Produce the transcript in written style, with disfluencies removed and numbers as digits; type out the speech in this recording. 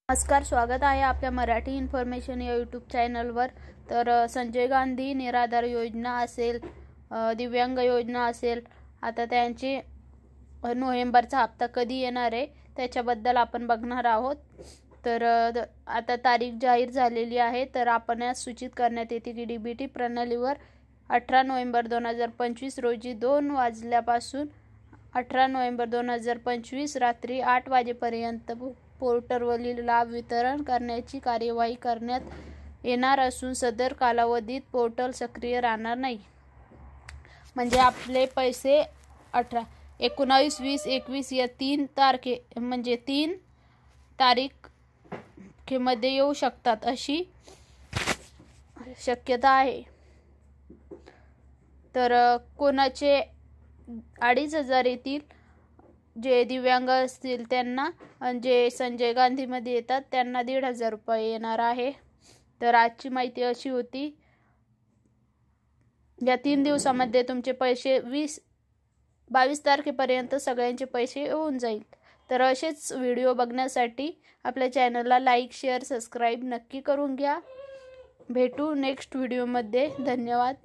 नमस्कार, स्वागत आहे आपल्या मराठी इन्फॉर्मेशन या यूट्यूब चॅनलवर। तर संजय गांधी निराधार योजना असेल, दिव्यांग योजना असेल, आता त्यांची नोव्हेंबरचा हप्ता कधी येणार आहे त्याच्याबद्दल आपण बघणार आहोत। तर आता तारीख जाहीर झालेली आहे। तर आपण यात सूचित करण्यात येते की डीबीटी प्रणालीवर 18 नोव्हेंबर 2025 रोजी 2 वाजल्यापासून 18 नोव्हेंबर 2025 रात्री 8 वाजेपर्यंत पोर्टलवरील लाभ वितरण करण्याची कार्यवाही करण्यात येणार असून सदर कालावधीत पोर्टल सक्रिय राहणार नाही। म्हणजे आपले पैसे 18, 19, 20, 21 या 3 तारखेमध्ये येऊ शकतात अशी शक्यता आहे। तर कोणाचे 2,500 येतील जे दिव्यांग असतील त्यांना, आणि जे संजय गांधीमध्ये येतात त्यांना 1,500 रुपये येणार आहे। तर आजची माहिती अशी होती। या 3 दिवसामध्ये तुमचे पैसे 22 तारखेपर्यंत सगळ्यांचे पैसे येऊन जाईल। तर असेच व्हिडिओ बघण्यासाठी आपल्या चॅनलला लाईक, शेअर, सबस्क्राईब नक्की करून घ्या। भेटू नेक्स्ट व्हिडिओमध्ये। धन्यवाद।